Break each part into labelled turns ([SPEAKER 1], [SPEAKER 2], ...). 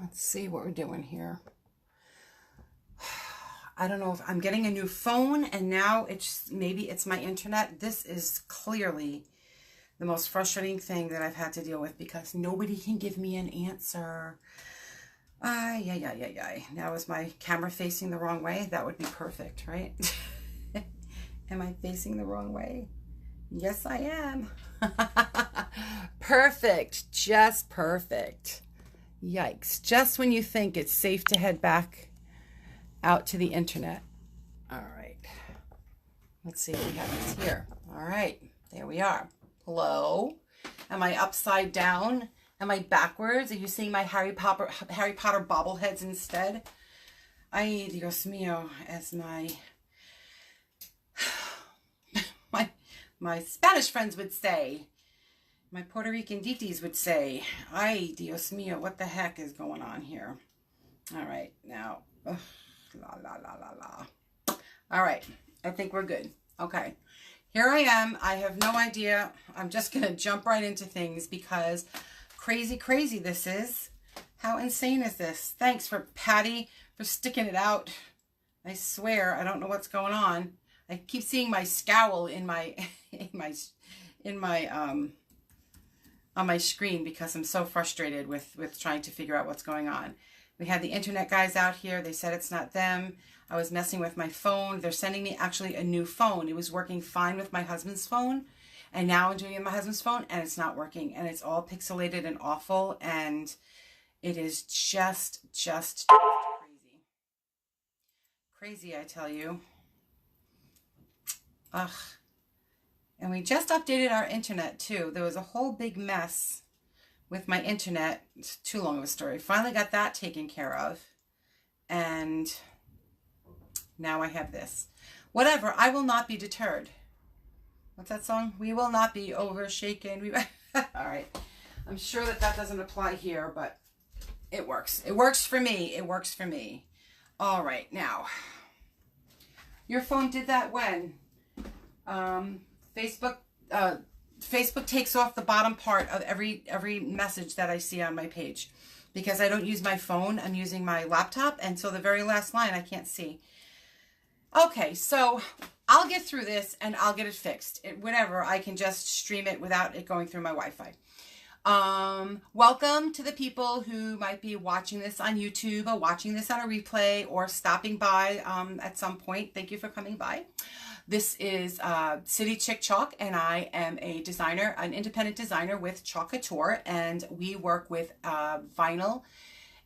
[SPEAKER 1] Let's see what we're doing here. I don't know if I'm getting a new phone and now maybe it's my internet. This is clearly the most frustrating thing that I've had to deal with because nobody can give me an answer. Now is my camera facing the wrong way? That would be perfect, right? Am I facing the wrong way? Yes, I am. Perfect. Just perfect. Yikes. Just when you think it's safe to head back out to the internet. All right. Let's see what we have here. All right. There we are. Hello. Am I upside down? Am I backwards? Are you seeing my Harry Potter bobbleheads instead? Ay, Dios mío, as my Spanish friends would say, my Puerto Rican ditis would say, ay, Dios mío, what the heck is going on here? All right, now, All right, I think we're good. Okay, here I am. I have no idea. I'm just going to jump right into things because crazy this is. How insane is this? Thanks for Patty for sticking it out. I swear, I don't know what's going on. I keep seeing my scowl in my on my screen because I'm so frustrated with trying to figure out what's going on. We had the internet guys out here. They said it's not them. I was messing with my phone. They're sending me actually a new phone. It was working fine with my husband's phone. And now I'm doing it on my husband's phone and it's not working. And it's all pixelated and awful. And it is just crazy. Crazy, I tell you. Ugh. And we just updated our internet too. There was a whole big mess with my internet. It's too long of a story. Finally got that taken care of. And now I have this. Whatever, I will not be deterred. What's that song? We will not be overshaken. All right. I'm sure that doesn't apply here, but it works. It works for me. It works for me. All right. Now, your phone did that when? Facebook takes off the bottom part of every message that I see on my page because I don't use my phone. I'm using my laptop. And so the very last line I can't see. Okay, so I'll get through this and I'll get it fixed. Whatever, I can just stream it without it going through my Wi-Fi. Welcome to the people who might be watching this on YouTube or watching this on a replay or stopping by at some point. Thank you for coming by. This is City Chick Chalk, and I am a designer, an independent designer with Chalk Couture, and we work with vinyl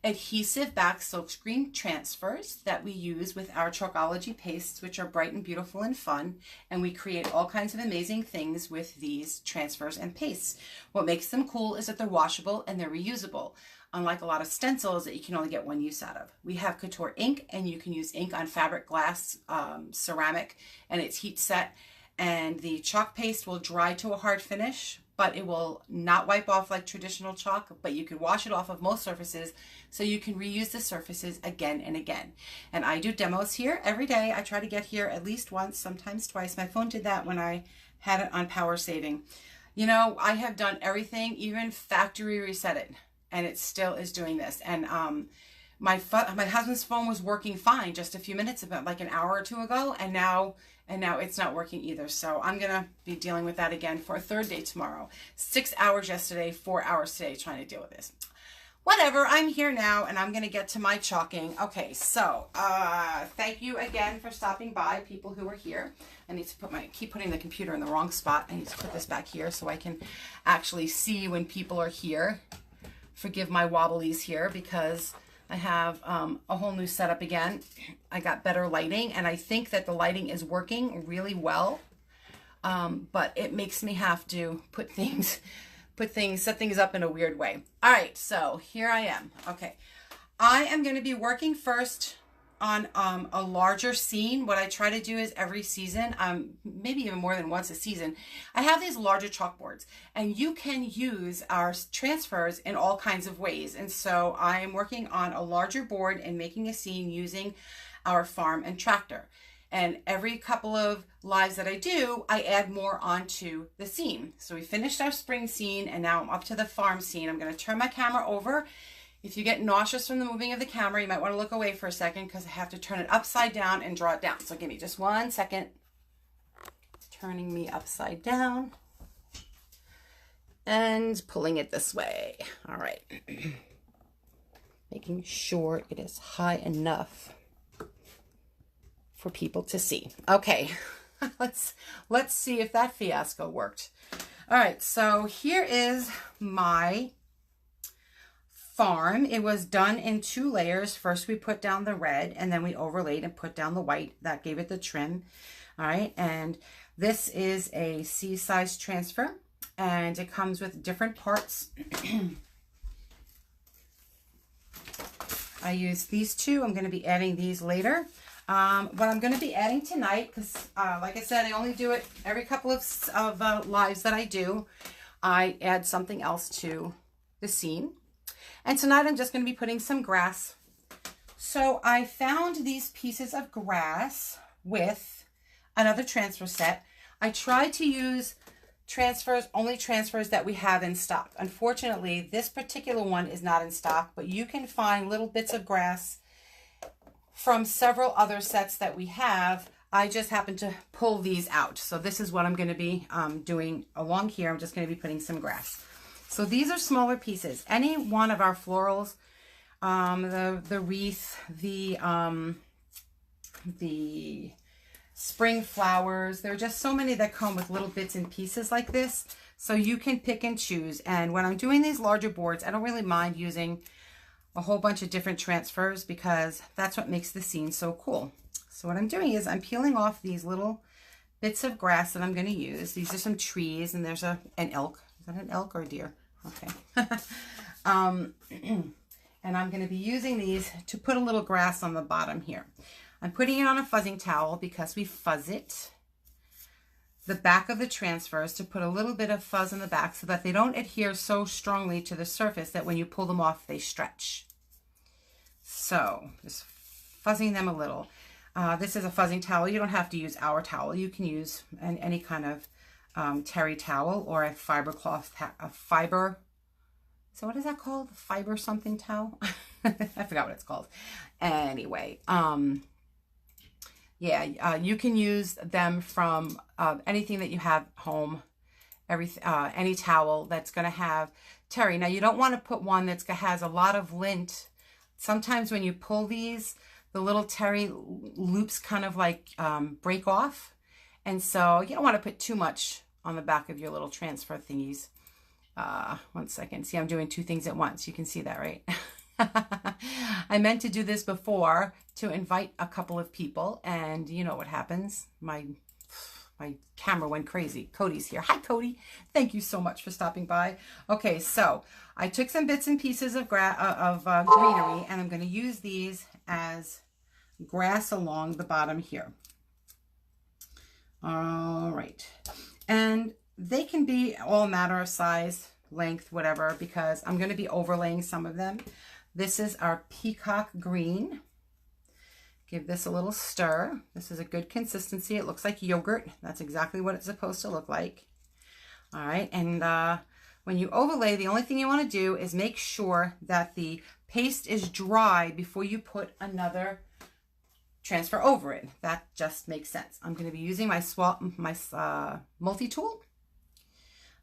[SPEAKER 1] adhesive back silkscreen transfers that we use with our Chalkology pastes, which are bright and beautiful and fun, and we create all kinds of amazing things with these transfers and pastes. What makes them cool is that they're washable and they're reusable, unlike a lot of stencils that you can only get one use out of. We have Couture ink, and you can use ink on fabric, glass, ceramic, and it's heat set, and the chalk paste will dry to a hard finish, but it will not wipe off like traditional chalk, but you can wash it off of most surfaces, so you can reuse the surfaces again and again. And I do demos here every day. I try to get here at least once, sometimes twice. My phone did that when I had it on power saving. You know, I have done everything, even factory reset it, and it still is doing this. And my husband's phone was working fine just a few minutes ago, like an hour or two ago, and now it's not working either. So I'm gonna be dealing with that again for a third day tomorrow. 6 hours yesterday, 4 hours today, trying to deal with this. Whatever, I'm here now and I'm gonna get to my chalking. Okay, so thank you again for stopping by, people who are here. I need to keep putting the computer in the wrong spot. I need to put this back here so I can actually see when people are here. Forgive my wobblies here because I have a whole new setup again. I got better lighting, and I think that the lighting is working really well, but it makes me have to set things up in a weird way. All right, so here I am. Okay, I am going to be working first on a larger scene. What I try to do is every season, maybe even more than once a season, I have these larger chalkboards, and you can use our transfers in all kinds of ways. And so I am working on a larger board and making a scene using our farm and tractor. And every couple of lives that I do, I add more onto the scene. So we finished our spring scene, and now I'm up to the farm scene. I'm going to turn my camera over. If you get nauseous from the moving of the camera, you might want to look away for a second because I have to turn it upside down and draw it down. So give me just 1 second. It's turning me upside down and pulling it this way. All right. Making sure it is high enough for people to see. Okay, let's see if that fiasco worked. All right, so here is my farm. It was done in 2 layers. First we put down the red and then we overlaid and put down the white. That gave it the trim. All right, and this is a C-size transfer and it comes with different parts. I use these 2. I'm going to be adding these later. But I'm going to be adding tonight because, like I said, I only do it every couple of lives that I do. I add something else to the scene. And tonight I'm just going to be putting some grass. So I found these pieces of grass with another transfer set. I tried to use only transfers that we have in stock. Unfortunately, this particular one is not in stock, but you can find little bits of grass from several other sets that we have. I just happened to pull these out. So this is what I'm going to be doing along here. I'm just going to be putting some grass. So these are smaller pieces. Any one of our florals, the wreath, the spring flowers, there are just so many that come with little bits and pieces like this. So you can pick and choose. And when I'm doing these larger boards, I don't really mind using a whole bunch of different transfers because that's what makes the scene so cool. So what I'm doing is I'm peeling off these little bits of grass that I'm going to use. These are some trees and there's an elk. Is that an elk or a deer? Okay. And I'm going to be using these to put a little grass on the bottom here. I'm putting it on a fuzzing towel because we fuzz it. The back of the transfers to put a little bit of fuzz in the back so that they don't adhere so strongly to the surface that when you pull them off, they stretch. So just fuzzing them a little. This is a fuzzing towel. You don't have to use our towel. You can use any kind of terry towel or a fiber cloth, so what is that called? Fiber something towel? I forgot what it's called. Anyway, yeah, you can use them from anything that you have home, any towel that's going to have terry. Now, you don't want to put one that has a lot of lint. Sometimes when you pull these, the little terry loops kind of like break off. And so you don't want to put too much on the back of your little transfer thingies. 1 second. See, I'm doing 2 things at once. You can see that, right? I meant to do this before to invite a couple of people, and you know what happens. My camera went crazy. Cody's here. Hi, Cody. Thank you so much for stopping by. Okay, so I took some bits and pieces of greenery, and I'm going to use these as grass along the bottom here. All right. And they can be all matter of size, length, whatever, because I'm going to be overlaying some of them. This is our peacock green. Give this a little stir. This is a good consistency. It looks like yogurt. That's exactly what it's supposed to look like. All right, and when you overlay, the only thing you want to do is make sure that the paste is dry before you put another transfer over it. That just makes sense. I'm going to be using my multi-tool.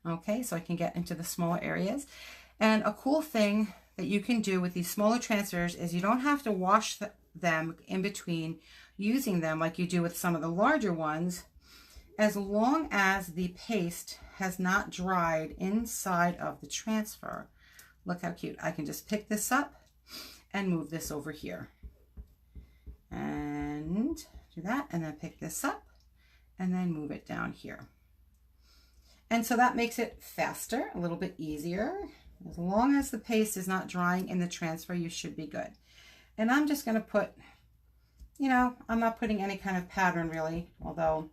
[SPEAKER 1] Okay, so I can get into the smaller areas. And a cool thing that you can do with these smaller transfers is you don't have to wash them in between using them like you do with some of the larger ones, as long as the paste has not dried inside of the transfer. Look how cute. I can just pick this up and move this over here. And do that, and then pick this up and then move it down here. And so that makes it faster, a little bit easier. As long as the paste is not drying in the transfer, you should be good. And I'm just going to put, you know, I'm not putting any kind of pattern really, although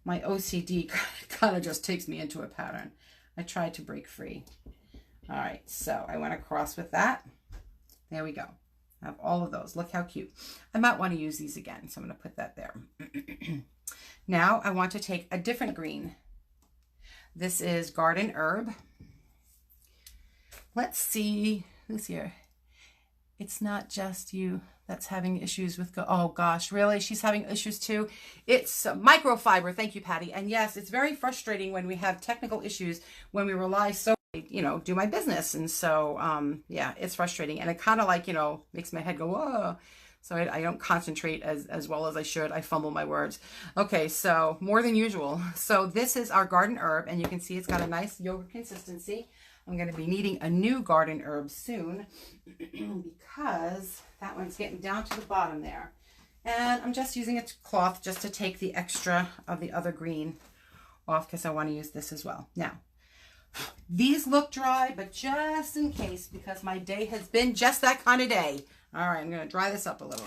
[SPEAKER 1] my OCD kind of just takes me into a pattern. I tried to break free. All right, so I went across with that. There we go. I have all of those. Look how cute. I might want to use these again, so I'm going to put that there. Now I want to take a different green. This is Garden Herb. Let's see who's here. It's not just you that's having issues with, oh gosh, really? She's having issues too? It's microfiber. Thank you, Patty. And yes, it's very frustrating when we have technical issues, when we rely so, you know, do my business. And so, yeah, it's frustrating. And it kind of like, you know, makes my head go, whoa. So I don't concentrate as well as I should. I fumble my words. Okay, so more than usual. So this is our garden herb, and you can see it's got a nice yogurt consistency. I'm going to be needing a new garden herb soon because that one's getting down to the bottom there. And I'm just using a cloth just to take the extra of the other green off because I want to use this as well. Now, these look dry, but just in case, because my day has been just that kind of day. All right, I'm going to dry this up a little.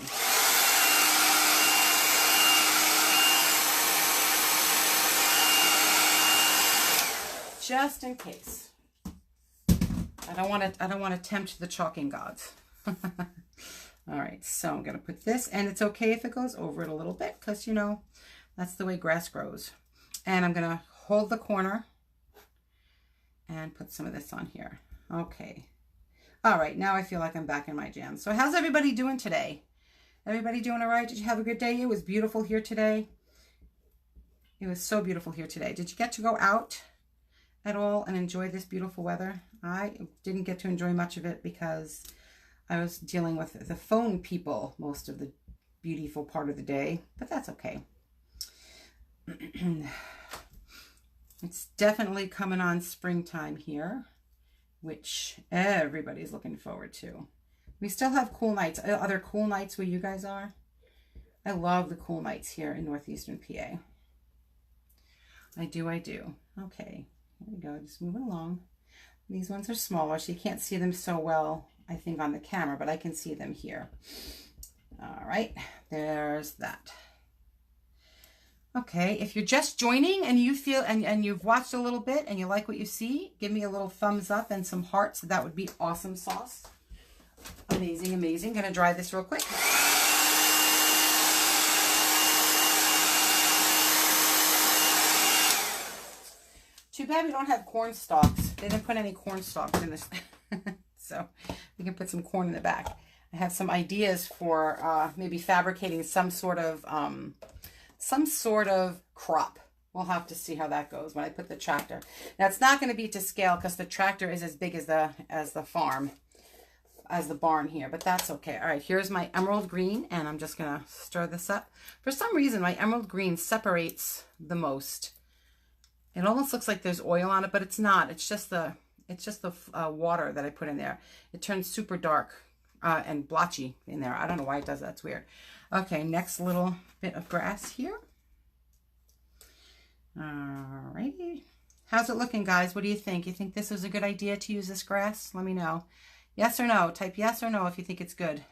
[SPEAKER 1] Just in case. I don't want to tempt the chalking gods. All right, so I'm going to put this, and it's okay if it goes over it a little bit because, you know, that's the way grass grows. And I'm going to hold the corner and put some of this on here. Okay. All right, now I feel like I'm back in my jam. So how's everybody doing today? Everybody doing all right? Did you have a good day? It was beautiful here today. It was so beautiful here today. Did you get to go out at all and enjoy this beautiful weather? I didn't get to enjoy much of it because I was dealing with the phone people most of the beautiful part of the day, but that's okay. It's definitely coming on springtime here, which everybody's looking forward to. We still have cool nights. Are there cool nights where you guys are? I love the cool nights here in northeastern PA. I do. Okay, here we go. Just moving along. These ones are smaller, so you can't see them so well, I think, on the camera, but I can see them here. All right, there's that. Okay, if you're just joining and you feel, and you've watched a little bit and you like what you see, give me a little thumbs up and some hearts. That would be awesome sauce. Amazing, amazing. Gonna dry this real quick. Too bad we don't have corn stalks. They didn't put any corn stalks in this. So we can put some corn in the back. I have some ideas for maybe fabricating some sort of crop. We'll have to see how that goes when I put the tractor. Now it's not going to be to scale because the tractor is as big as the farm, as the barn here, but that's okay. All right, here's my emerald green, and I'm just going to stir this up. For some reason, my emerald green separates the most. It almost looks like there's oil on it, but it's not. It's just the water that I put in there. It turns super dark and blotchy in there. I don't know why it does that. It's weird. Okay, next little bit of grass here. Alrighty. How's it looking, guys? What do you think? You think this is a good idea to use this grass? Let me know. Yes or no. Type yes or no if you think it's good.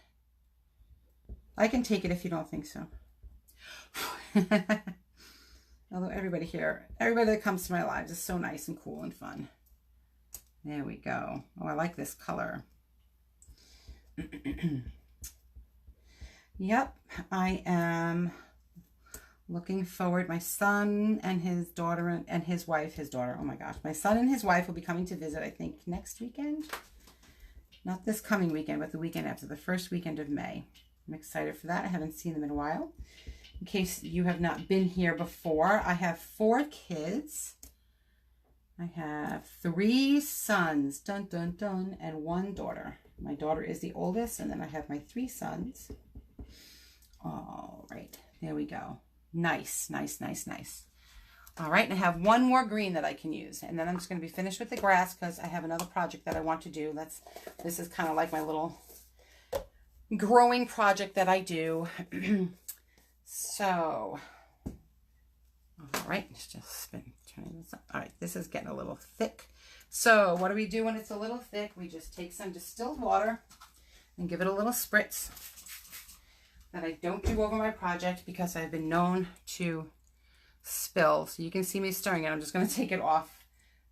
[SPEAKER 1] I can take it if you don't think so. Although everybody that comes to my lives is so nice and cool and fun. There we go. Oh, I like this color. Yep, I am looking forward. My son and his daughter and his wife, oh my gosh. My son and his wife will be coming to visit, I think, next weekend. Not this coming weekend, but the weekend after, the first weekend of May. I'm excited for that. I haven't seen them in a while. In case you have not been here before, I have 4 kids. I have 3 sons, dun, dun, dun, and 1 daughter. My daughter is the oldest, and then I have my 3 sons. All right, there we go. Nice, nice, nice, nice. All right, and I have 1 more green that I can use, and then I'm just going to be finished with the grass because I have another project that I want to do. This is kind of like my little growing project that I do. So, all right, let's just turning this up. All right, this is getting a little thick. So what do we do when it's a little thick? We just take some distilled water and give it a little spritz. That I don't do over my project because I've been known to spill. So you can see me stirring it. I'm just going to take it off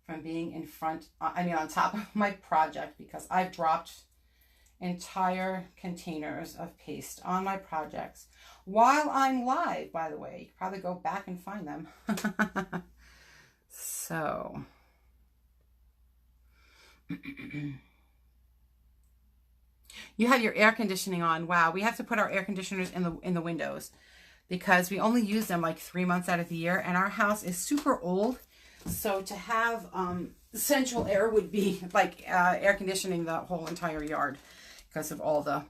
[SPEAKER 1] from being in front, on top of my project because I've dropped entire containers of paste on my projects while I'm live, by the way. You can probably go back and find them. So, You have your air conditioning on. Wow, we have to put our air conditioners in the windows because we only use them like 3 months out of the year, and our house is super old. So to have central air would be like air conditioning the whole entire yard because of all the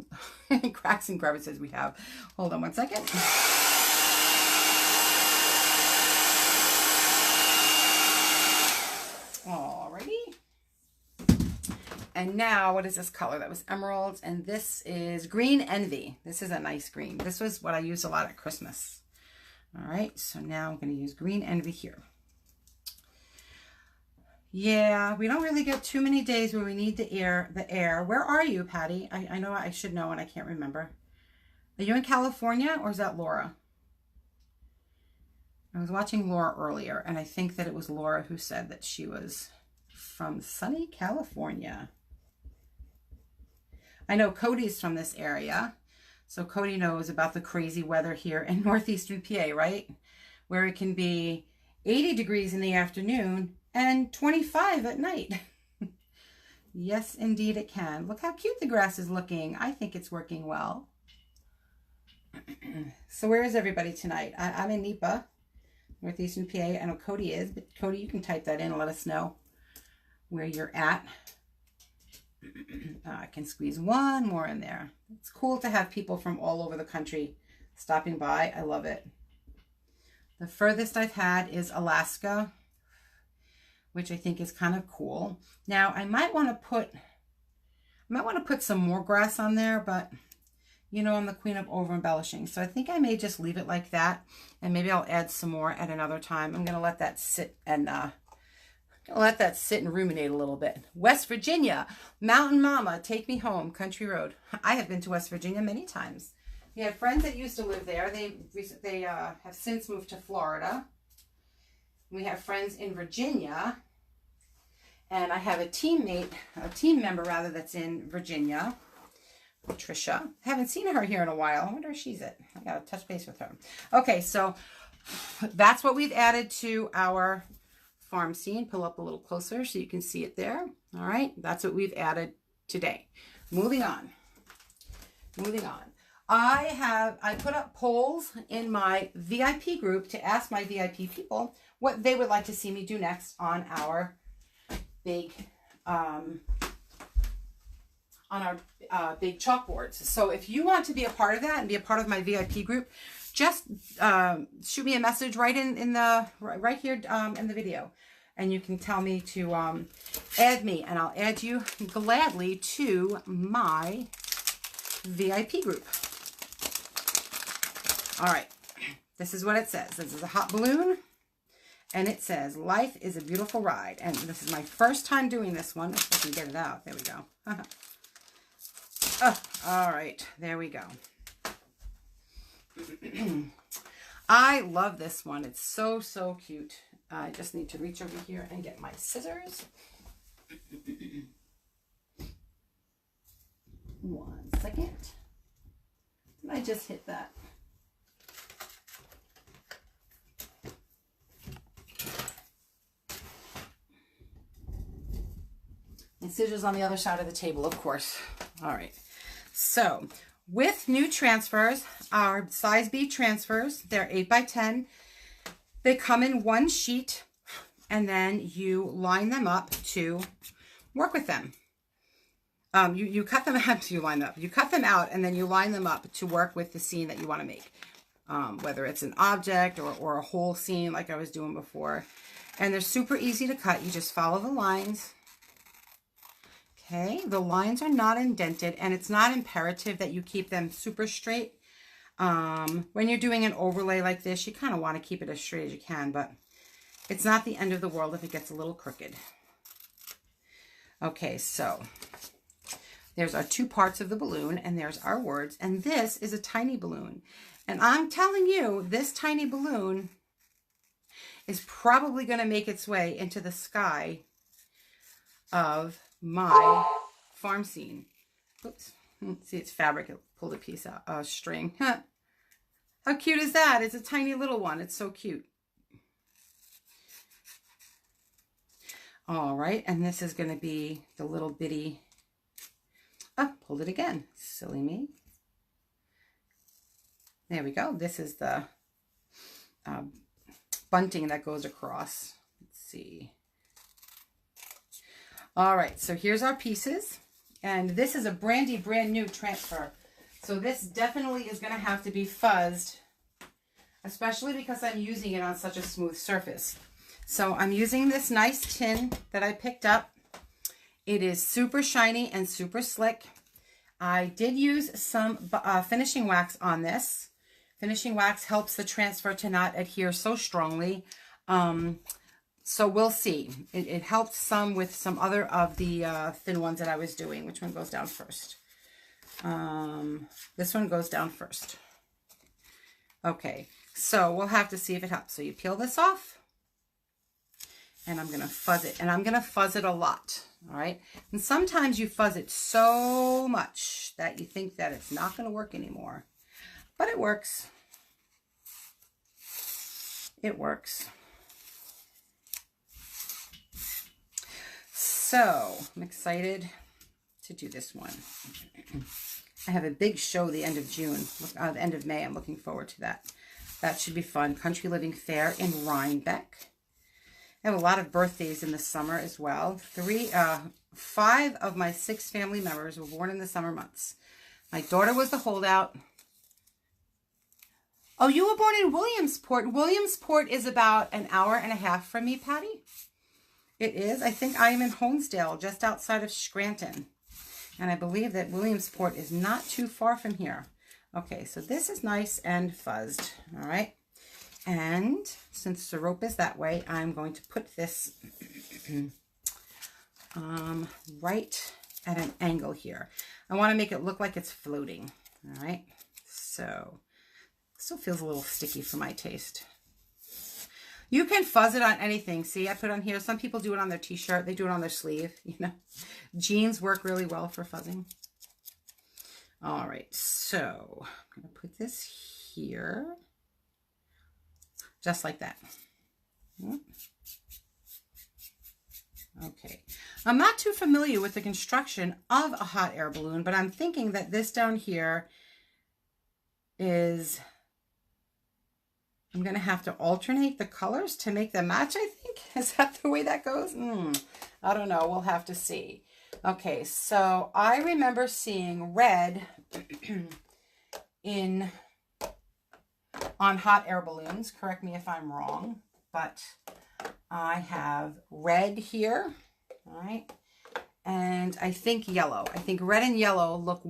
[SPEAKER 1] cracks and crevices we have. Hold on one second. Alrighty. And now, what is this color? That was emeralds, and this is Green Envy. This is a nice green. This was what I used a lot at Christmas. All right, so now I'm going to use Green Envy here. Yeah, we don't really get too many days where we need the air. Where are you, Patty? I know I should know and I can't remember. Are you in California or is that Laura? I was watching Laura earlier, and I think that it was Laura who said that she was from sunny California. I know Cody's from this area, so Cody knows about the crazy weather here in northeastern PA, right? Where it can be 80 degrees in the afternoon and 25 at night. Yes, indeed it can. Look how cute the grass is looking. I think it's working well. So where is everybody tonight? I'm in NEPA, northeastern PA. I know Cody is, but Cody, you can type that in and let us know where you're at. I can squeeze one more in there. It's cool to have people from all over the country stopping by. I love it. The furthest I've had is Alaska, which I think is kind of cool. Now I might want to put some more grass on there, but you know I'm the queen of over embellishing, so I think I may just leave it like that, and maybe I'll add some more at another time. I'm gonna let that sit and ruminate a little bit. West Virginia, Mountain Mama, take me home, country road. I have been to West Virginia many times. We have friends that used to live there. They have since moved to Florida. We have friends in Virginia, and I have a team member rather, that's in Virginia, Patricia. Haven't seen her here in a while. I wonder where she's at. I gotta touch base with her. Okay, so that's what we've added to our farm scene. Pull up a little closer so you can see it there. All right, that's what we've added today. Moving on. I put up polls in my VIP group to ask my VIP people what they would like to see me do next on our big big chalkboards. So if you want to be a part of that and be a part of my VIP group, just shoot me a message right here in the video, and you can tell me to add me, and I'll add you gladly to my VIP group. All right, this is what it says. This is a hot balloon, and it says, "Life is a beautiful ride." And this is my first time doing this one. If I can get it out. There we go. Oh, all right, there we go. I love this one. It's so, so cute. I just need to reach over here and get my scissors. One second. I just hit that. And scissors on the other side of the table, of course. All right. So with new transfers, our size B transfers, they're 8 by 10. They come in one sheet, and then you line them up to work with them. You cut them out to line them up. You cut them out, and then you line them up to work with the scene that you want to make. Whether it's an object or a whole scene like I was doing before. And they're super easy to cut. You just follow the lines. Okay, the lines are not indented, and it's not imperative that you keep them super straight. When you're doing an overlay like this, you kind of want to keep it as straight as you can, but it's not the end of the world if it gets a little crooked. Okay, so there's our two parts of the balloon, and there's our words, and this is a tiny balloon. And I'm telling you, this tiny balloon is probably going to make its way into the sky of my farm scene. Oops. See, it's fabric. It pulled a piece out, string. How cute is that? It's a tiny little one. It's so cute. All right, and this is going to be the little bitty Oh, pulled it again. Silly me. There we go. This is the bunting that goes across. Let's see. All right, so here's our pieces. And this is a brand new transfer. So this definitely is going to have to be fuzzed, especially because I'm using it on such a smooth surface. So I'm using this nice tin that I picked up. It is super shiny and super slick. I did use some finishing wax on this. Finishing wax helps the transfer to not adhere so strongly. So we'll see. It helped some with some other of the thin ones that I was doing. Which one goes down first? This one goes down first. Okay, so we'll have to see if it helps. So you peel this off. And I'm going to fuzz it. And I'm going to fuzz it a lot. All right. And sometimes you fuzz it so much that you think that it's not going to work anymore. But it works. It works. So I'm excited to do this one. I have a big show the end of June, the end of May. I'm looking forward to that. That should be fun. Country Living Fair in Rhinebeck. I have a lot of birthdays in the summer as well. 5 of my 6 family members were born in the summer months. My daughter was the holdout. Oh, you were born in Williamsport. Williamsport is about an hour and a half from me, Patty. It is. I think I am in Honesdale, just outside of Scranton. And I believe that Williamsport is not too far from here. Okay, so this is nice and fuzzed. All right. And since the rope is that way, I'm going to put this right at an angle here. I want to make it look like it's floating. All right. So still feels a little sticky for my taste. You can fuzz it on anything. See, I put on here. Some people do it on their t-shirt. They do it on their sleeve. You know, jeans work really well for fuzzing. All right. So I'm going to put this here. Just like that. Okay. I'm not too familiar with the construction of a hot air balloon, but I'm thinking that this down here is, I'm going to have to alternate the colors to make them match, I think. Is that the way that goes? I don't know. We'll have to see. Okay, so I remember seeing red on hot air balloons. Correct me if I'm wrong, but I have red here, all right, and I think yellow. I think red and yellow look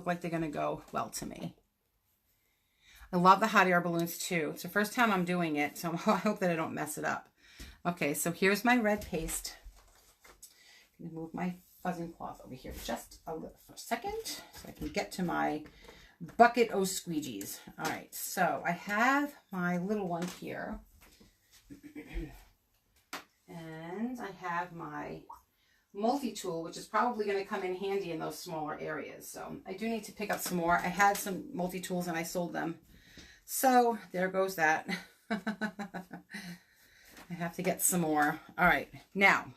[SPEAKER 1] like they're gonna go well to me. I love the hot air balloons too. It's the first time I'm doing it, so I hope that I don't mess it up. Okay, so here's my red paste. I'm gonna move my fuzzing cloth over here just for a second so I can get to my bucket of squeegees. All right, so I have my little one here. And I have my multi-tool, which is probably going to come in handy in those smaller areas. So I do need to pick up some more. I had some multi-tools and I sold them. So there goes that. I have to get some more. All right, now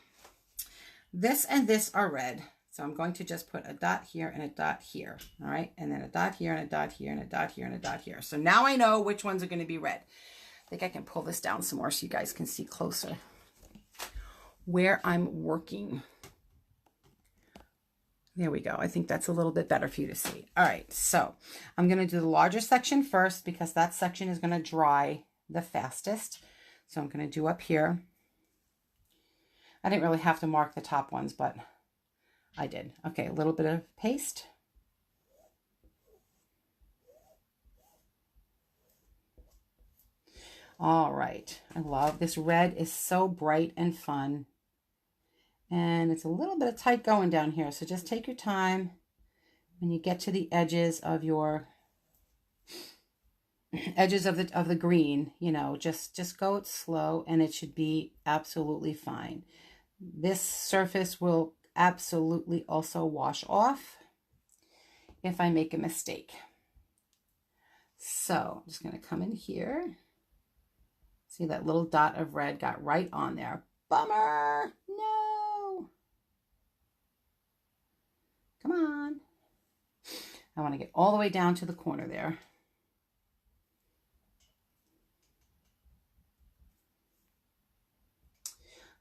[SPEAKER 1] this and this are red. So I'm going to just put a dot here and a dot here. All right, and then a dot here and a dot here and a dot here and a dot here. So now I know which ones are going to be red. I think I can pull this down some more so you guys can see closer where I'm working. There we go. I think that's a little bit better for you to see. All right, so I'm going to do the larger section first because that section is going to dry the fastest. So I'm going to do up here. I didn't really have to mark the top ones, but I did. Okay, a little bit of paste. All right, I love this red. Is so bright and fun. And it's a little bit of tight going down here, so just take your time when you get to the edges of your of the green, you know, just go it slow and it should be absolutely fine. This surface will absolutely also wash off if I make a mistake. So I'm just going to come in here. See that little dot of red got right on there. Bummer. No. Come on. I want to get all the way down to the corner there.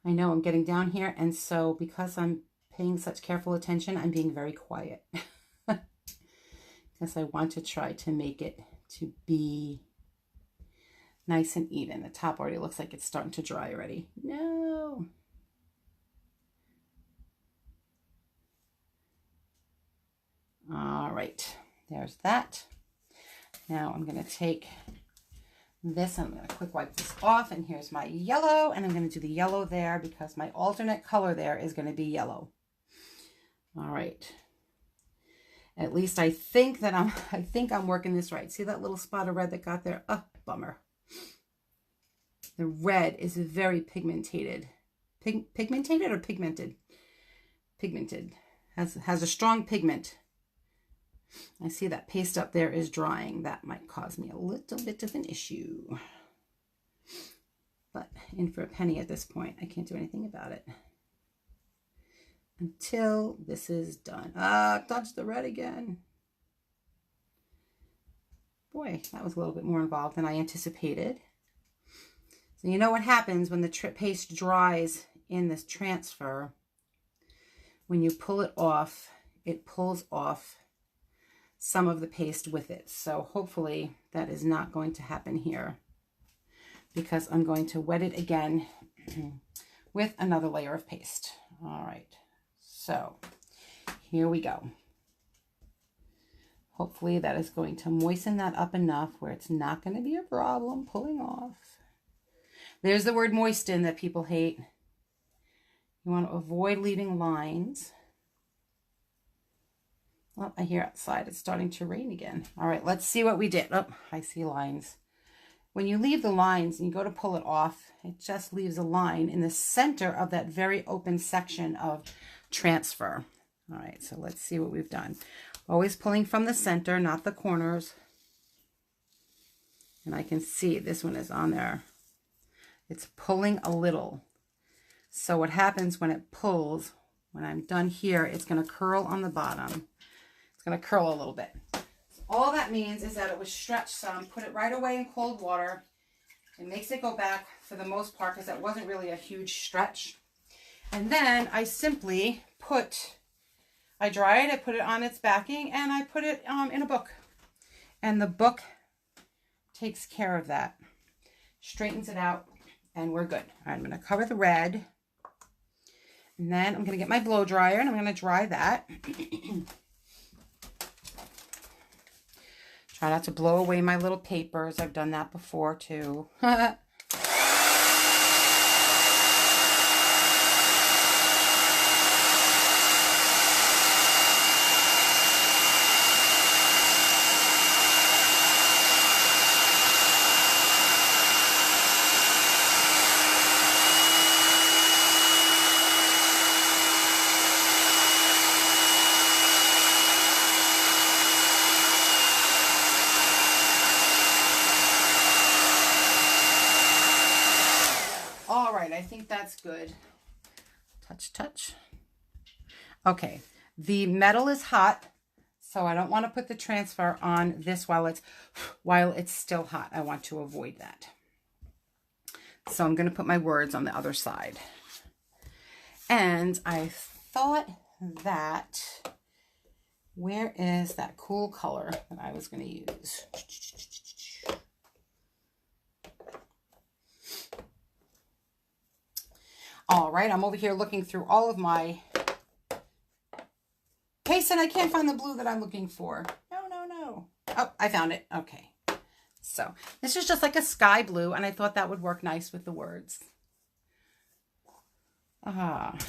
[SPEAKER 1] I know I'm getting down here, and so because I'm paying such careful attention, I'm being very quiet. Because I want to try to make it to be nice and even. The top already looks like it's starting to dry already. No. All right, there's that. Now I'm going to take this, I'm going to quick wipe this off, and here's my yellow, and I'm going to do the yellow there because my alternate color there is going to be yellow. All right. At least I think that I'm working this right. See that little spot of red that got there? Oh, bummer. The red is very pigmented. Pigmented or pigmented? Pigmented. Has a strong pigment. I see that paste up there is drying. That might cause me a little bit of an issue. But in for a penny at this point. I can't do anything about it. Until this is done. Ah, touch the red again. Boy, that was a little bit more involved than I anticipated. So you know what happens when the paste dries in this transfer? When you pull it off, it pulls off some of the paste with it. So hopefully that is not going to happen here, because I'm going to wet it again with another layer of paste. All right, so here we go. Hopefully that is going to moisten that up enough where it's not going to be a problem pulling off. There's the word moisten that people hate. You want to avoid leaving lines. Oh, I hear outside it's starting to rain again. All right, let's see what we did. Oh, I see lines. When you leave the lines and you go to pull it off, it just leaves a line in the center of that very open section of transfer. All right, so let's see what we've done. Always pulling from the center, not the corners. And I can see this one is on there. It's pulling a little. So what happens when it pulls, when I'm done here, it's going to curl on the bottom. It's going to curl a little bit. So all that means is that it was stretched some. Put it right away in cold water. It makes it go back for the most part because that wasn't really a huge stretch. And then I simply I dry it, I put it on its backing, and I put it in a book. And the book takes care of that. Straightens it out, and we're good. All right, I'm going to cover the red. And then I'm going to get my blow dryer, and I'm going to dry that. Try not to blow away my little papers. I've done that before, too. I think that's good. Touch, touch. Okay, the metal is hot, so I don't want to put the transfer on this while it's still hot. I want to avoid that. So I'm going to put my words on the other side. And I thought that, where is that cool color that I was going to use? All right, I'm over here looking through all of my case, and I can't find the blue that I'm looking for. No. Oh, I found it. Okay. So this is just like a sky blue, and I thought that would work nice with the words.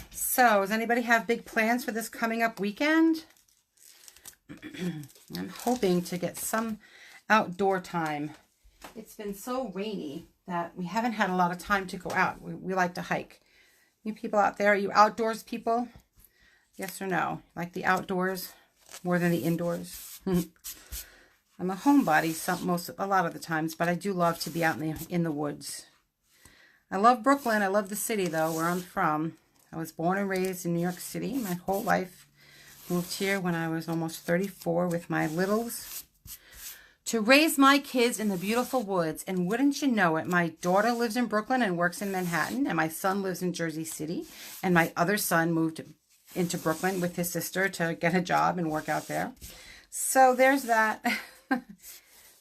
[SPEAKER 1] So does anybody have big plans for this coming up weekend? I'm hoping to get some outdoor time. It's been so rainy that we haven't had a lot of time to go out. We like to hike. You people out there, are you outdoors people? Yes or no? Like the outdoors more than the indoors? I'm a homebody a lot of the times, but I do love to be out in the woods. I love Brooklyn. I love the city, though, where I'm from. I was born and raised in New York City my whole life. Moved here when I was almost 34 with my littles to raise my kids in the beautiful woods. And wouldn't you know it, my daughter lives in Brooklyn and works in Manhattan, and my son lives in Jersey City, and my other son moved into Brooklyn with his sister to get a job and work out there. So there's that.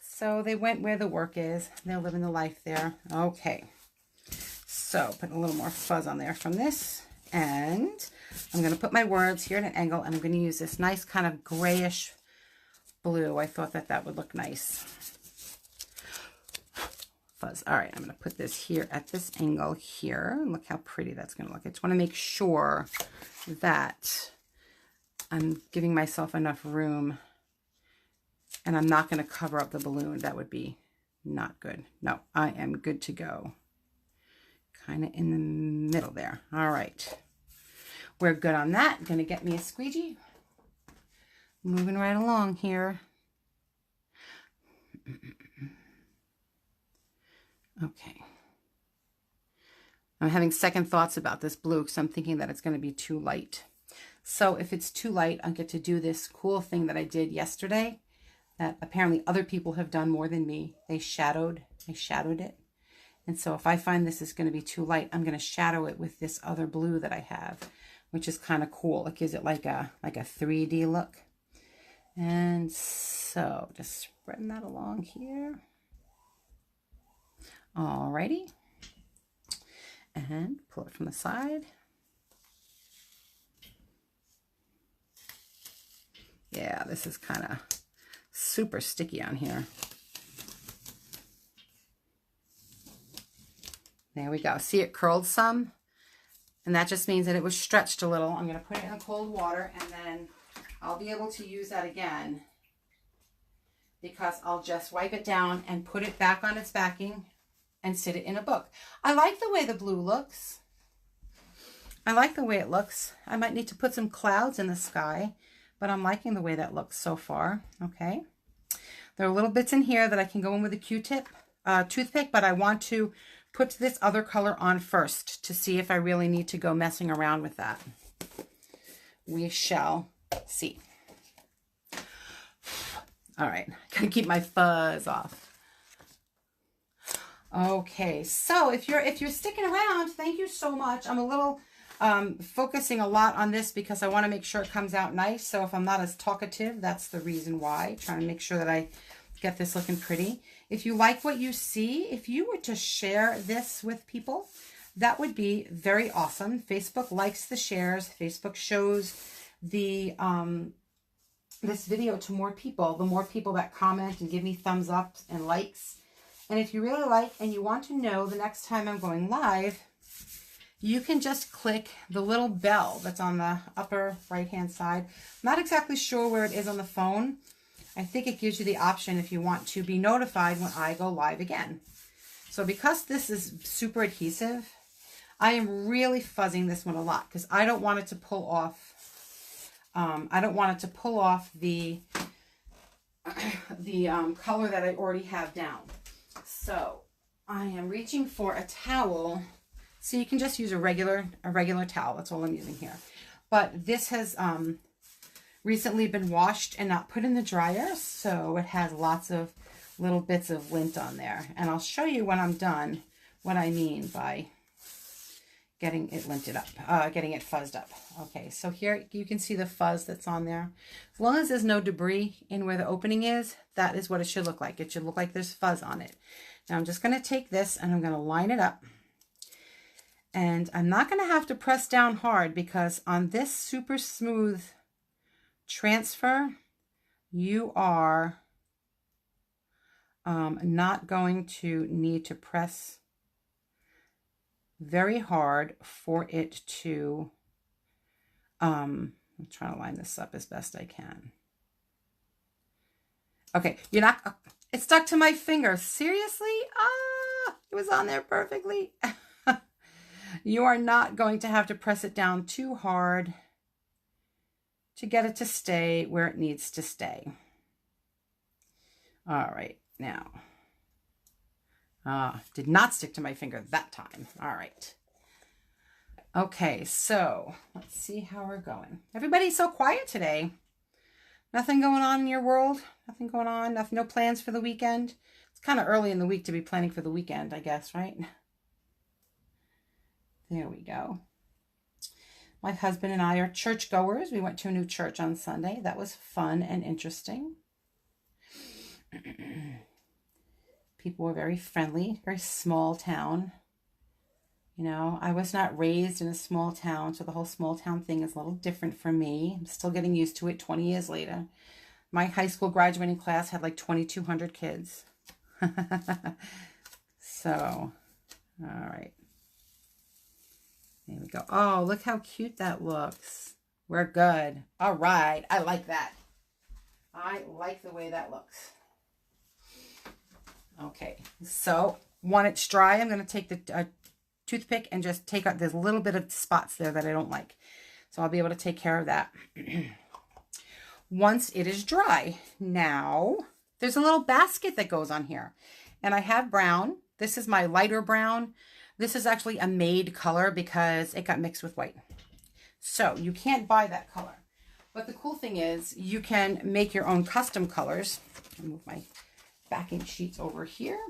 [SPEAKER 1] So they went where the work is. They're living the life there. Okay. So put a little more fuzz on there from this. And I'm going to put my words here at an angle, and I'm going to use this nice kind of grayish blue. I thought that that would look nice. Fuzz. All right, I'm going to put this here at this angle here. Look how pretty that's going to look. I just want to make sure that I'm giving myself enough room and I'm not going to cover up the balloon. That would be not good. No, I am good to go. Kind of in the middle there. All right. We're good on that. Going to get me a squeegee. Moving right along here. Okay. I'm having second thoughts about this blue because I'm thinking that it's going to be too light. So if it's too light, I'll get to do this cool thing that I did yesterday that apparently other people have done more than me. They shadowed it. And so if I find this is going to be too light, I'm going to shadow it with this other blue that I have, which is kind of cool. It gives it like a 3D look. And so just spreading that along here. Alrighty. And pull it from the side. Yeah, this is kind of super sticky on here. There we go. See, it curled some, and that just means that it was stretched a little. I'm going to put it in the cold water, and then I'll be able to use that again because I'll just wipe it down and put it back on its backing and sit it in a book. I like the way the blue looks. I like the way it looks. I might need to put some clouds in the sky, but I'm liking the way that looks so far. Okay. There are little bits in here that I can go in with a Q-tip, toothpick, but I want to put this other color on first to see if I really need to go messing around with that. We shall see. All right, gotta keep my fuzz off. Okay, so if you're sticking around, thank you so much. I'm a little focusing a lot on this because I want to make sure it comes out nice. So if I'm not as talkative, that's the reason why. Trying to make sure that I get this looking pretty. If you like what you see, if you were to share this with people, that would be very awesome. Facebook likes the shares. Facebook shows the this video to more people. The more people that comment and give me thumbs up and likes. And if you really like and you want to know the next time I'm going live, you can just click the little bell that's on the upper right hand side. I'm not exactly sure where it is on the phone. I think it gives you the option if you want to be notified when I go live again. So because this is super adhesive, I am really fuzzing this one a lot because I don't want it to pull off. I don't want it to pull off the color that I already have down. So I am reaching for a towel. So you can just use a regular towel. That's all I'm using here. But this has recently been washed and not put in the dryer, so it has lots of little bits of lint on there. And I'll show you when I'm done what I mean by getting it linted up, getting it fuzzed up. Okay, so here you can see the fuzz that's on there. As long as there's no debris in where the opening is, that is what it should look like. It should look like there's fuzz on it. Now I'm just going to take this and I'm going to line it up. And I'm not going to have to press down hard because on this super smooth transfer, you are not going to need to press very hard for it to, I'm trying to line this up as best I can. Okay, you're not, it stuck to my finger. Seriously? Ah, it was on there perfectly. You are not going to have to press it down too hard to get it to stay where it needs to stay. All right, now, did not stick to my finger that time. All right. Okay, so let's see how we're going. Everybody's so quiet today. Nothing going on in your world? Nothing going on? Nothing, no plans for the weekend? It's kind of early in the week to be planning for the weekend, I guess, right? There we go. My husband and I are churchgoers. We went to a new church on Sunday. That was fun and interesting. People were very friendly, very small town. You know, I was not raised in a small town, so the whole small town thing is a little different for me. I'm still getting used to it 20 years later. My high school graduating class had like 2,200 kids. So, all right. There we go. Oh, look how cute that looks. We're good. All right. I like that. I like the way that looks. Okay. So, when it's dry, I'm going to take the toothpick and just take out, there's a little bit of spots there that I don't like. So I'll be able to take care of that. Once it is dry, now there's a little basket that goes on here. And I have brown. This is my lighter brown. This is actually a made color because it got mixed with white. So you can't buy that color. But the cool thing is you can make your own custom colors. I'll move my backing sheets over here.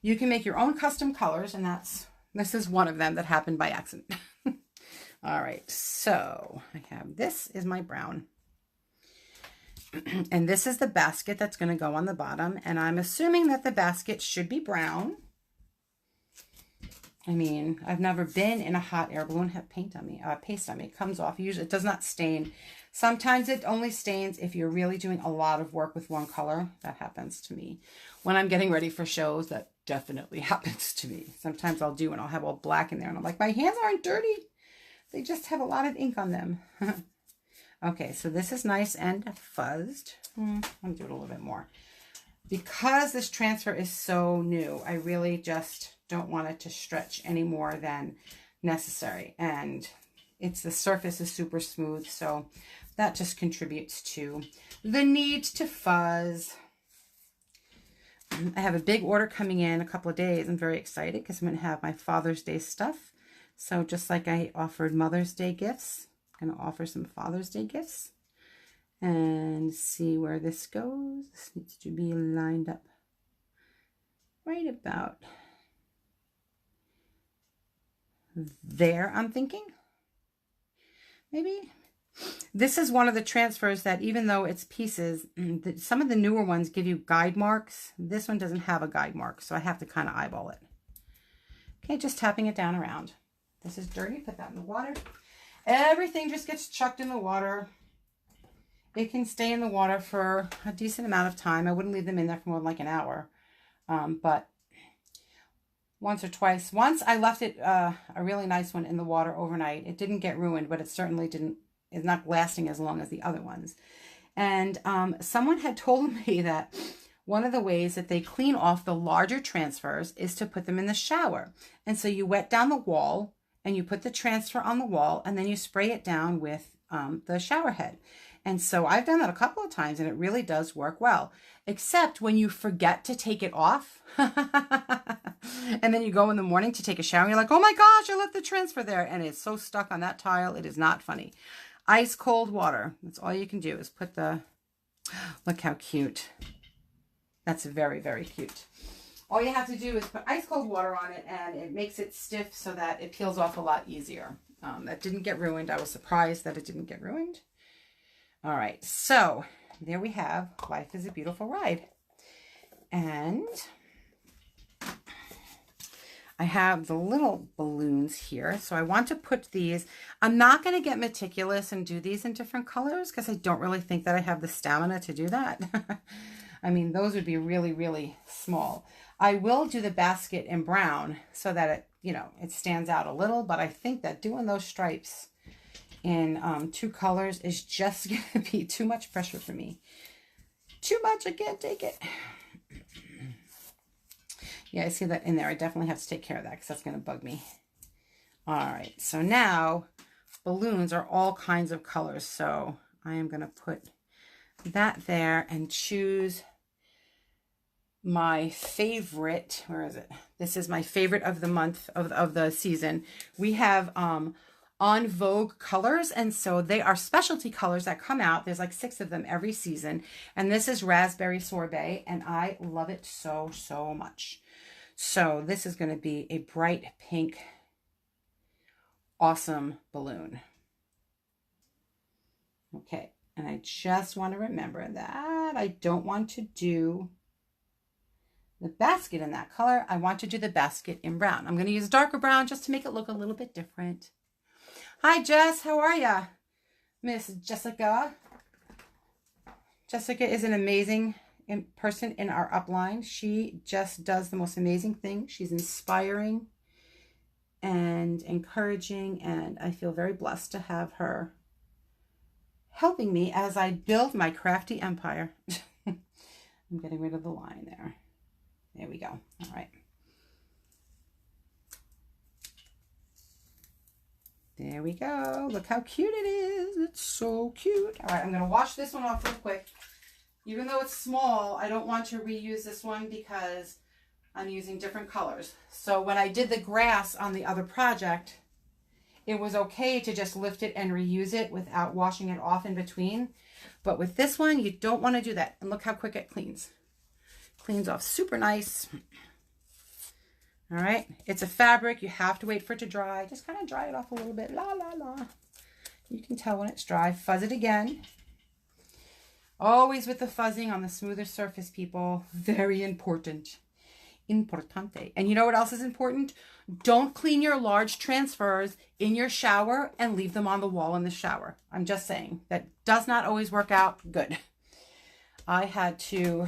[SPEAKER 1] You can make your own custom colors, and this is one of them that happened by accident. All right, so I have, this is my brown. And this is the basket that's going to go on the bottom, and I'm assuming that the basket should be brown. I mean, I've never been in a hot air balloon, have paint on me, paste on me. It comes off. Usually it does not stain. Sometimes it only stains if you're really doing a lot of work with one color. That happens to me. When I'm getting ready for shows, that definitely happens to me. Sometimes I'll do and I'll have all black in there and I'm like, my hands aren't dirty. They just have a lot of ink on them. Okay, so this is nice and fuzzed. I'll do it a little bit more. Because this transfer is so new, I really just don't want it to stretch any more than necessary. And the surface is super smooth, so that just contributes to the need to fuzz. I have a big order coming in a couple of days. I'm very excited because I'm going to have my Father's Day stuff. So just like I offered Mother's Day gifts, I'm going to offer some Father's Day gifts. And see where this goes. This needs to be lined up right about there, I'm thinking. Maybe. This is one of the transfers that, even though it's pieces, some of the newer ones give you guide marks. This one doesn't have a guide mark, so I have to kind of eyeball it. Okay, just tapping it down around. This is dirty. Put that in the water. Everything just gets chucked in the water. It can stay in the water for a decent amount of time. I wouldn't leave them in there for more than like an hour. But once or twice. Once I left it, a really nice one in the water overnight. It didn't get ruined, but it certainly is not lasting as long as the other ones. And someone had told me that one of the ways that they clean off the larger transfers is to put them in the shower. And so you wet down the wall and you put the transfer on the wall and then you spray it down with the shower head. And so I've done that a couple of times and it really does work well, except when you forget to take it off. And then you go in the morning to take a shower and you're like, oh my gosh, I left the transfer there. And it's so stuck on that tile. It is not funny. Ice cold water. That's all you can do is put look how cute. That's very, very cute. All you have to do is put ice cold water on it and it makes it stiff so that it peels off a lot easier. That didn't get ruined. I was surprised that it didn't get ruined. All right, so there we have Life is a Beautiful Ride. And I have the little balloons here. So I want to put these. I'm not going to get meticulous and do these in different colors because I don't really think that I have the stamina to do that. I mean, those would be really, really small. I will do the basket in brown so that it, it stands out a little, but I think that doing those stripes in 2 colors is just going to be too much pressure for me. Too much, I can't take it. Yeah, I see that in there. I definitely have to take care of that because that's going to bug me. All right, so now balloons are all kinds of colors. So I am going to put that there and choose. my favorite, where is it? This is my favorite of the month, of the season. We have On Vogue colors, and so they are specialty colors that come out. There's like 6 of them every season, and this is Raspberry Sorbet, and I love it so, so much. So this is going to be a bright pink, awesome balloon. Okay, and I just want to remember that I don't want to do the basket in that color. I want to do the basket in brown. I'm going to use darker brown just to make it look a little bit different. Hi, Jess. How are ya? Miss Jessica. Jessica is an amazing person in our upline. She just does the most amazing thing. She's inspiring and encouraging, and I feel very blessed to have her helping me as I build my crafty empire. I'm getting rid of the line there. There we go. All right. There we go. Look how cute it is. It's so cute. All right, I'm going to wash this one off real quick. Even though it's small, I don't want to reuse this one because I'm using different colors. So when I did the grass on the other project, it was okay to just lift it and reuse it without washing it off in between. But with this one, you don't want to do that. And look how quick it cleans. Cleans off super nice. All right, it's a fabric. You have to wait for it to dry. Just kind of dry it off a little bit. La, la, la. You can tell when it's dry. Fuzz it again. Always with the fuzzing on the smoother surface, people. Very important. Importante. And you know what else is important? Don't clean your large transfers in your shower and leave them on the wall in the shower. I'm just saying. That does not always work out good. I had to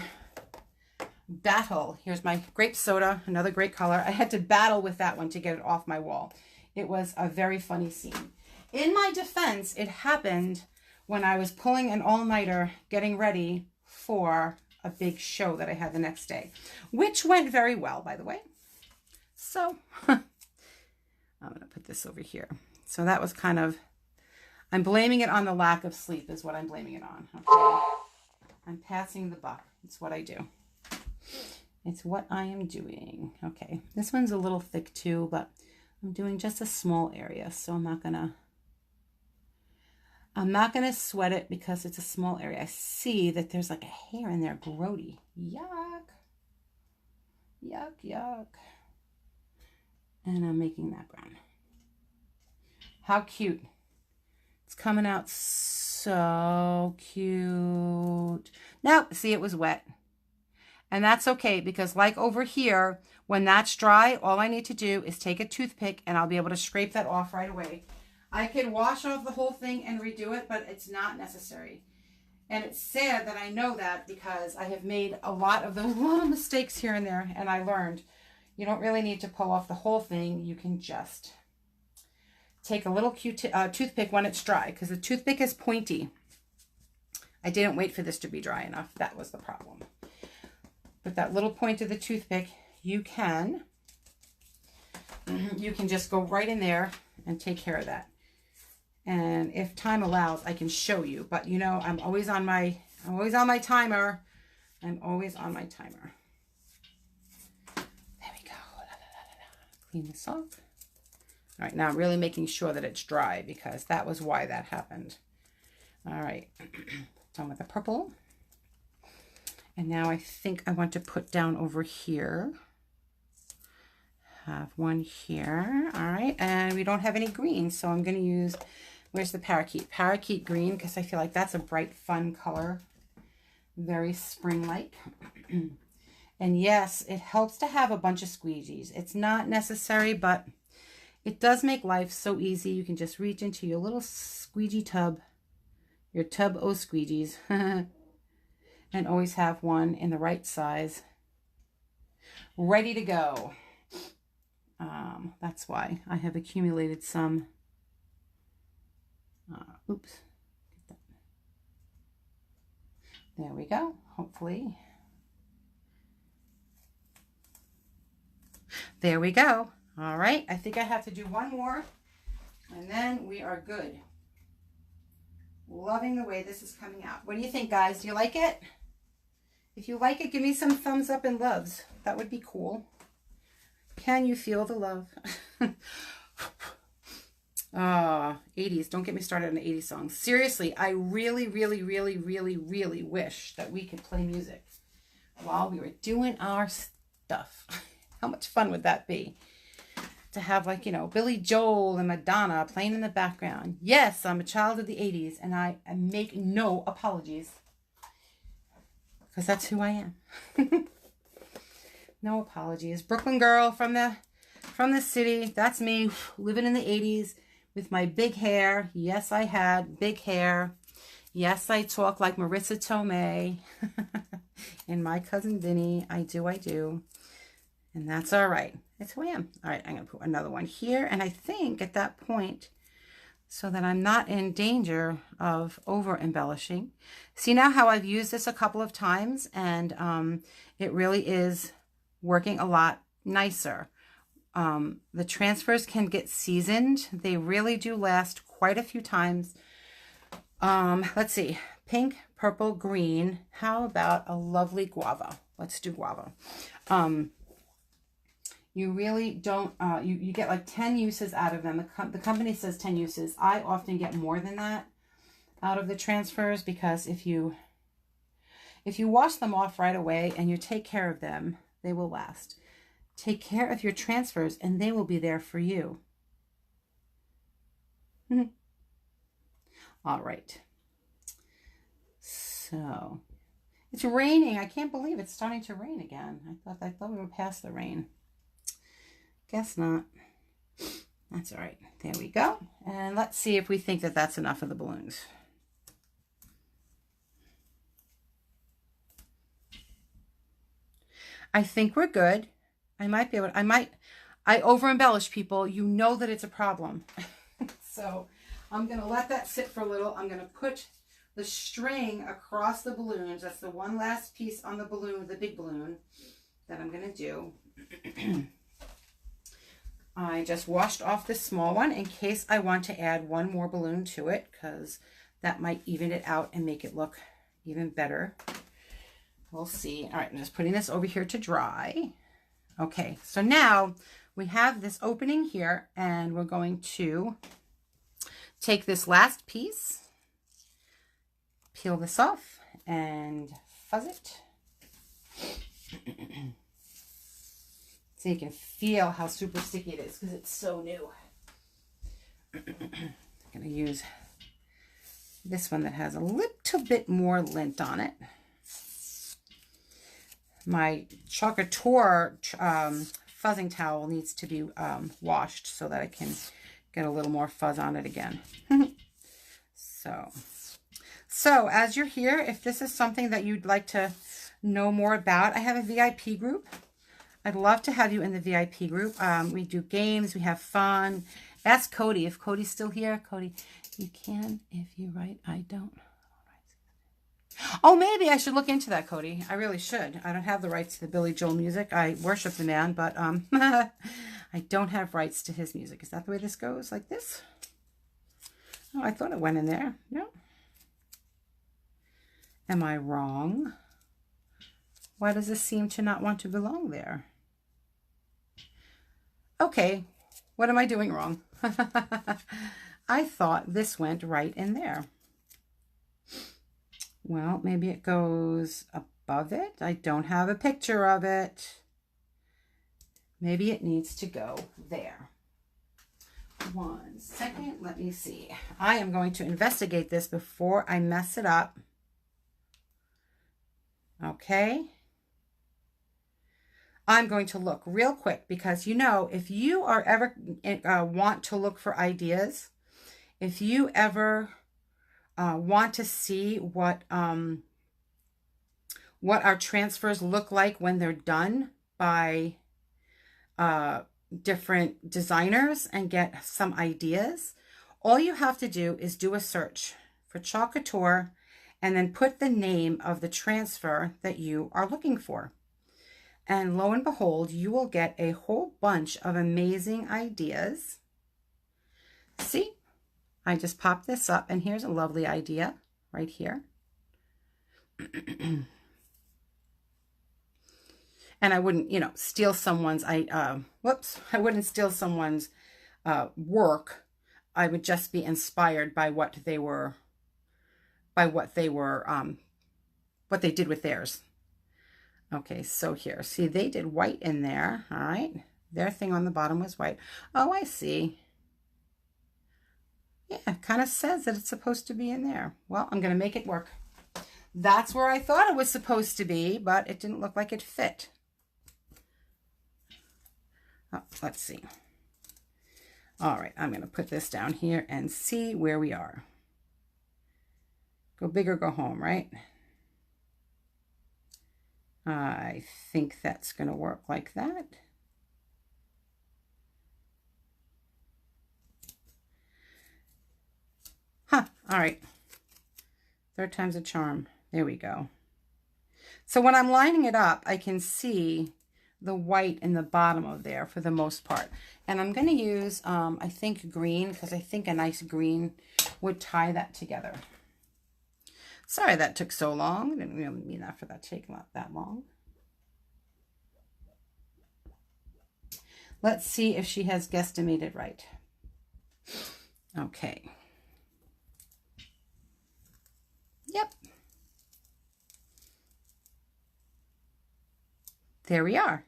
[SPEAKER 1] battle. Here's my grape soda, another great color. I had to battle with that one to get it off my wall. It was a very funny scene. In my defense, it happened when I was pulling an all-nighter getting ready for a big show that I had the next day, which went very well, by the way. So I'm going to put this over here. So that was kind of, I'm blaming it on the lack of sleep is what I'm blaming it on. Okay. I'm passing the buck. It's what I do. It's what I am doing. Okay, this one's a little thick too, but I'm doing just a small area, so I'm not gonna sweat it because it's a small area. I see that there's like a hair in there, grody. Yuck. Yuck, yuck. And I'm making that brown. How cute. It's coming out so cute. Now, see, it was wet. And that's okay because like over here, when that's dry, all I need to do is take a toothpick and I'll be able to scrape that off right away. I can wash off the whole thing and redo it, but it's not necessary. And it's sad that I know that because I have made a lot of those little mistakes here and there, and I learned you don't really need to pull off the whole thing. You can just take a little toothpick when it's dry because the toothpick is pointy. I didn't wait for this to be dry enough. That was the problem. With that little point of the toothpick, you can just go right in there and take care of that. And if time allows, I can show you. But you know, I'm always on my timer. I'm always on my timer. There we go. Clean this off. All right, now I'm really making sure that it's dry because that was why that happened. All right, done with the purple. And now I think I want to put down over here. Have one here. All right, and we don't have any green, so I'm going to use, where's the parakeet? Parakeet green, because I feel like that's a bright, fun color. Very spring-like. And yes, it helps to have a bunch of squeegees. It's not necessary, but it does make life so easy. You can just reach into your little squeegee tub, your tub o' squeegees. And always have one in the right size ready to go. That's why I have accumulated some. Oops. There we go. Hopefully. There we go. All right. I think I have to do one more and then we are good. Loving the way this is coming out. What do you think, guys? Do you like it? If you like it, give me some thumbs up and loves. That would be cool. Can you feel the love? 80s. Don't get me started on the 80s songs. Seriously, I really, really, really, really, really wish that we could play music while we were doing our stuff. How much fun would that be? To have, like, you know, Billy Joel and Madonna playing in the background. Yes, I'm a child of the 80s, and I make no apologies. Because that's who I am. No apologies. Brooklyn girl from the city. That's me, living in the 80s with my big hair. Yes, I had big hair. Yes, I talk like Marissa Tomei. And my cousin Vinny. I do. And that's all right. That's who I am. All right, I'm going to put another one here. And I think at that point, so that I'm not in danger of over embellishing. See now how I've used this a couple of times, and it really is working a lot nicer. The transfers can get seasoned. They really do last quite a few times. Let's see, pink, purple, green. How about a lovely guava? Let's do guava. You really don't, you get like 10 uses out of them. The company says 10 uses. I often get more than that out of the transfers, because if you wash them off right away and you take care of them, they will last. Take care of your transfers and they will be there for you. All right. So it's raining. I can't believe it's starting to rain again. I thought we were past the rain. Guess not. That's all right. There we go. And let's see if we think that that's enough of the balloons. I think we're good. I might be able to, I over embellish, people. You know that it's a problem. So I'm going to let that sit for a little. I'm going to put the string across the balloons. That's the one last piece on the balloon, the big balloon, that I'm going to do. I just washed off this small one in case I want to add one more balloon to it, because that might even it out and make it look even better. We'll see. All right, I'm just putting this over here to dry. Okay, so now we have this opening here, and we're going to take this last piece, peel this off, and fuzz it. So you can feel how super sticky it is because it's so new. I'm going to use this one that has a little bit more lint on it. My Chalk Couture fuzzing towel needs to be washed so that I can get a little more fuzz on it again. So as you're here, if this is something that you'd like to know more about, I have a VIP group. I'd love to have you in the VIP group. We do games. We have fun. Ask Cody. If Cody's still here, Cody, you can if you write. I don't. Oh, maybe I should look into that, Cody. I really should. I don't have the rights to the Billy Joel music. I worship the man, but I don't have rights to his music. Is that the way this goes? Like this? Oh, I thought it went in there. No. Am I wrong? Why does this seem to not want to belong there? Okay, what am I doing wrong? I thought this went right in there. Well, maybe it goes above it. I don't have a picture of it. Maybe it needs to go there. 1 second, let me see. I am going to investigate this before I mess it up. Okay. I'm going to look real quick because, you know, if you are ever want to look for ideas, if you ever want to see what our transfers look like when they're done by different designers and get some ideas, all you have to do is do a search for Chalk Couture and then put the name of the transfer that you are looking for. And lo and behold, you will get a whole bunch of amazing ideas. See, I just popped this up and here's a lovely idea right here. And I wouldn't, you know, steal someone's, I wouldn't steal someone's work. I would just be inspired by what they what they did with theirs. Okay, so here, see, they did white in there, all right? Their thing on the bottom was white. Oh, I see. Yeah, it kind of says that it's supposed to be in there. Well, I'm going to make it work. That's where I thought it was supposed to be, but it didn't look like it fit. Oh, let's see. All right, I'm going to put this down here and see where we are. Go big or go home, right? I think that's going to work like that. Huh, all right. Third time's a charm. There we go. So when I'm lining it up, I can see the white in the bottom of there for the most part. And I'm going to use, I think green, because I think a nice green would tie that together. Sorry that took so long. I didn't really mean that for that to take that long. Let's see if she has guesstimated right. Okay. Yep. There we are.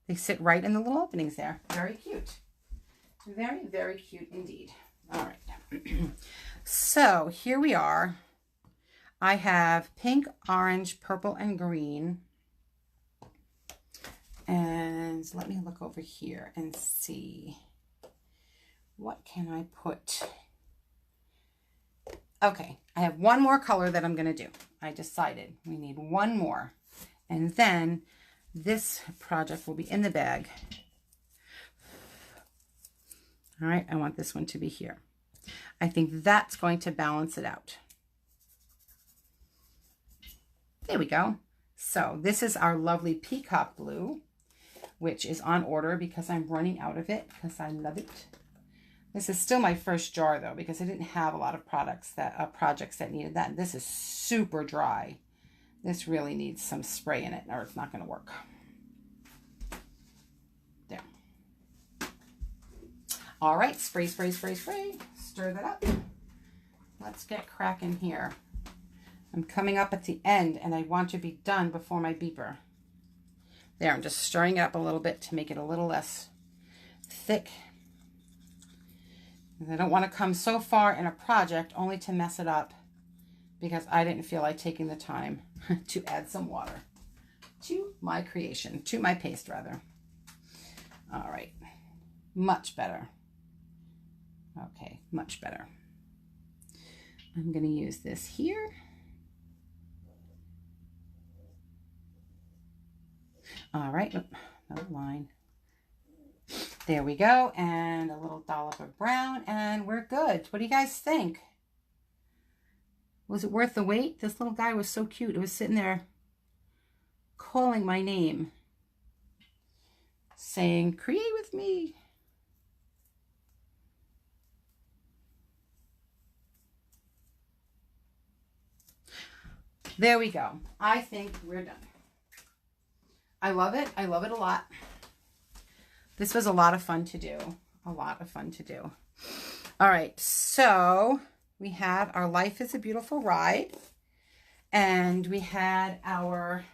[SPEAKER 1] They sit right in the little openings there. Very cute. Very, very cute indeed. All right. So here we are. I have pink, orange, purple, and green. And let me look over here and see. What can I put? Okay, I have one more color that I'm going to do. I decided we need one more. And then this project will be in the bag. All right, I want this one to be here. I think that's going to balance it out. There we go. So this is our lovely peacock blue, which is on order because I'm running out of it because I love it. This is still my first jar though, because I didn't have a lot of projects that needed that. This is super dry. This really needs some spray in it or it's not going to work. There. All right, spray, spray, spray, spray. Stir that up. Let's get cracking here. I'm coming up at the end and I want to be done before my beeper. There, I'm just stirring it up a little bit to make it a little less thick. I don't want to come so far in a project only to mess it up because I didn't feel like taking the time to add some water to my creation, to my paste rather. All right, much better. Okay, much better. I'm going to use this here. All right, another line. There we go, and a little dollop of brown, and we're good. What do you guys think? Was it worth the wait? This little guy was so cute. It was sitting there calling my name, saying, create with me. There we go. I think we're done. I love it. I love it a lot. This was a lot of fun to do. A lot of fun to do. All right. So we had our Life is a Beautiful Ride. And we had our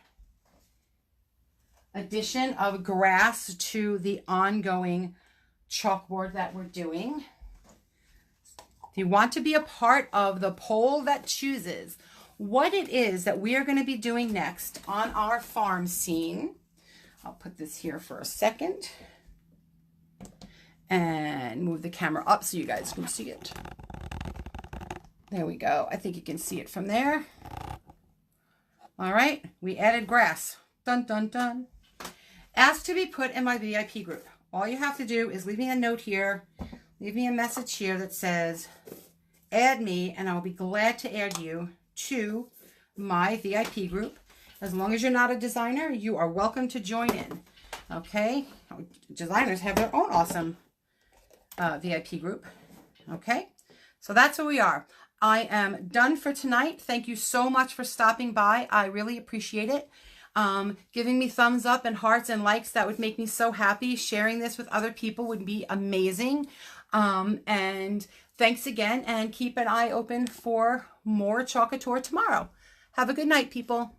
[SPEAKER 1] addition of grass to the ongoing chalkboard that we're doing. If you want to be a part of the poll that chooses what it is that we are going to be doing next on our farm scene. I'll put this here for a second and move the camera up so you guys can see it. There we go. I think you can see it from there. All right, we added grass. Dun, dun, dun. Asked to be put in my VIP group. All you have to do is leave me a note here, leave me a message here that says, add me, and I'll be glad to add you to my VIP group. As long as you're not a designer, you are welcome to join in. Okay? Designers have their own awesome VIP group. Okay? So that's where we are. I am done for tonight. Thank you so much for stopping by. I really appreciate it. giving me thumbs up and hearts and likes. That would make me so happy. Sharing this with other people would be amazing. And thanks again, and keep an eye open for more Chalk Couture tomorrow. Have a good night, people.